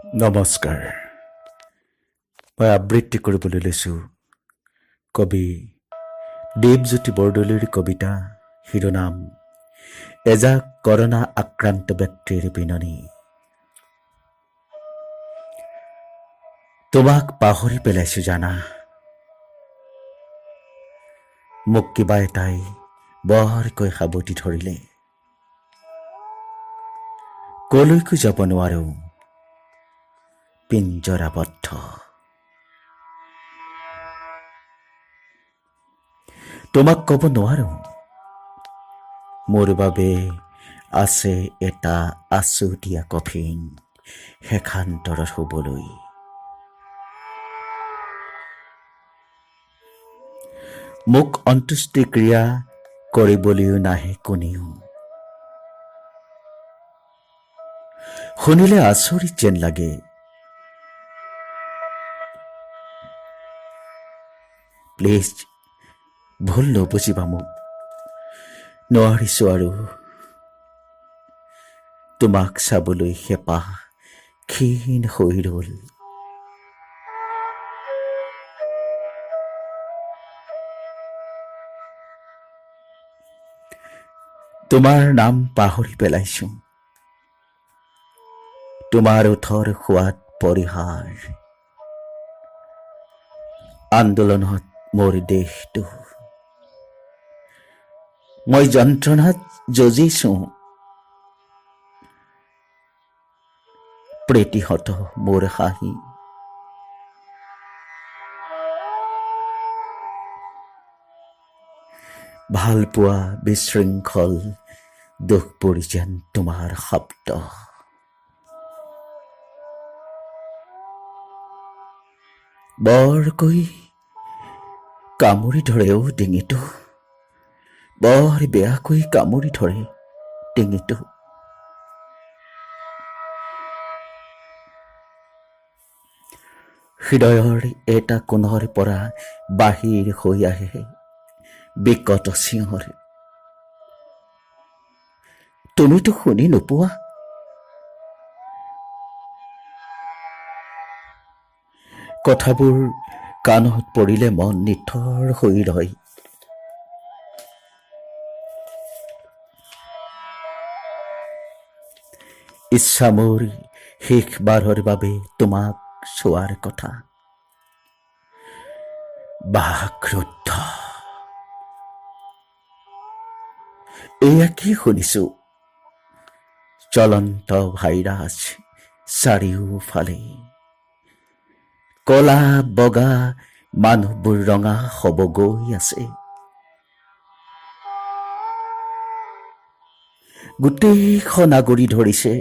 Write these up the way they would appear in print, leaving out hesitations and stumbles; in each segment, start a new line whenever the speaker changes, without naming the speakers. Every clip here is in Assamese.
নমস্কাৰ। মই আবৃত্তি কৰিবলৈ লৈছোঁ কবি দেৱজ্যোতি বৰদলৈৰ কবিতা শিৰোনাম এজাক কৰোণা আক্ৰান্ত ব্যক্তিৰ বিননি। তোমাক পাহৰি পেলাইছোঁ জানা, মোক কিবা এটাই বৰকৈ সাবটি ধৰিলে। কলৈকো যাব নোৱাৰোঁ, পিঞ্জৰাবদ্ধ। তোমাক ক'ব নোৱাৰোঁ, মোৰ বাবে আছে এটা আচুতীয়া কফিন শেষান্তৰত শুবলৈ। মোক অন্ত্যেষ্টিক্ৰিয়া কৰিবলৈও নাহে কোনেও। শুনিলে আচৰিত যেন লাগে, প্লিজ ভুল নবুজিবা মোক, নোৱাৰিছোঁ আৰু তোমাক চাবলৈ হেঁপাহ ক্ষীণ হৈ ৰ'ল। তোমাৰ নাম পাহৰি পেলাইছোঁ, তোমাৰ ওঠৰ সোৱাদ পৰিহাৰ। আন্দোলনত মোৰ দেশটো, মই যন্ত্ৰণাত যজিছোঁ। প্ৰীতিহত মোৰ হাঁহি, ভাল পোৱা বিশৃংখল দুখবোৰ যেন তোমাৰ শব্দ। বৰকৈ কামুৰি ধৰেও ডিঙিটো, বৰ বেয়াকৈ কামুৰি ধৰে ডিঙিটো। হৃদয়ৰ এটা কোণৰ পৰা বাহিৰ হৈ আহে বিকট চিঞৰ। তুমিতো শুনি নোপোৱা, কথাবোৰ কাণত পৰিলে মন নিথৰ হৈ ৰয়। ইচ্ছা মোৰ শেষবাৰৰ বাবে তোমাক চোৱাৰ কথা, বাক্ৰুদ্ধ। এয়া কি শুনিছোঁ, জ্বলন্ত ভাইৰাছ চাৰিওফালে। কলা বগা মানুহবোৰ ৰঙা হ'ব গৈ আছে। গোটেইখন আগুৰি ধৰিছে।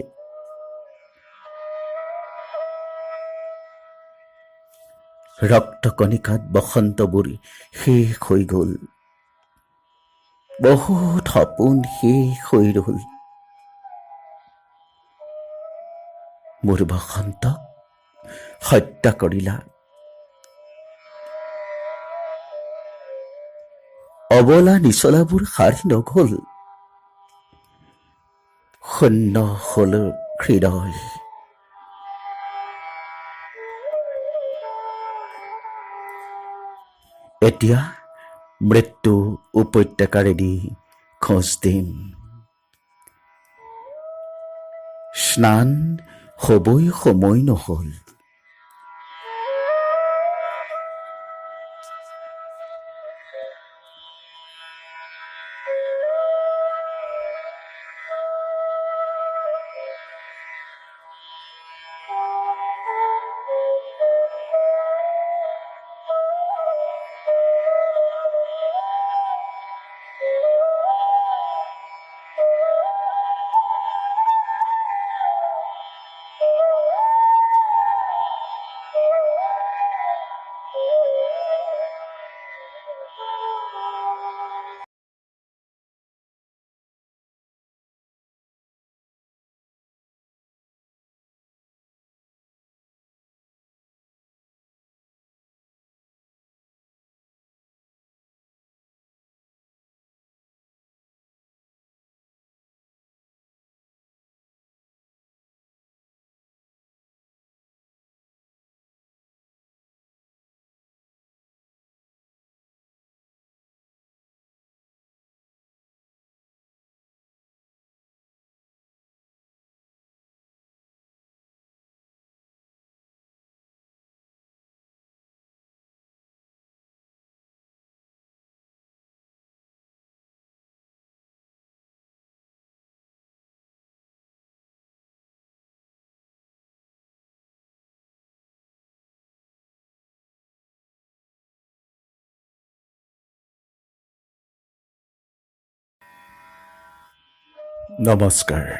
ৰক্তকণিকাত বসন্তবোৰ শেষ হৈ গ'ল, বহুত সপোন শেষ হৈ ৰ'ল। মোৰ বসন্তক হত্যা কৰিলা, অবলা নিচলাবোৰ সাৰি নগ'ল, শূন্য হ'ল হৃদয়। এতিয়া মৃত্যু উপত্যকাৰেদি খোজ দিম, স্নান হ'বই সময় নহ'ল। নমস্কাৰ।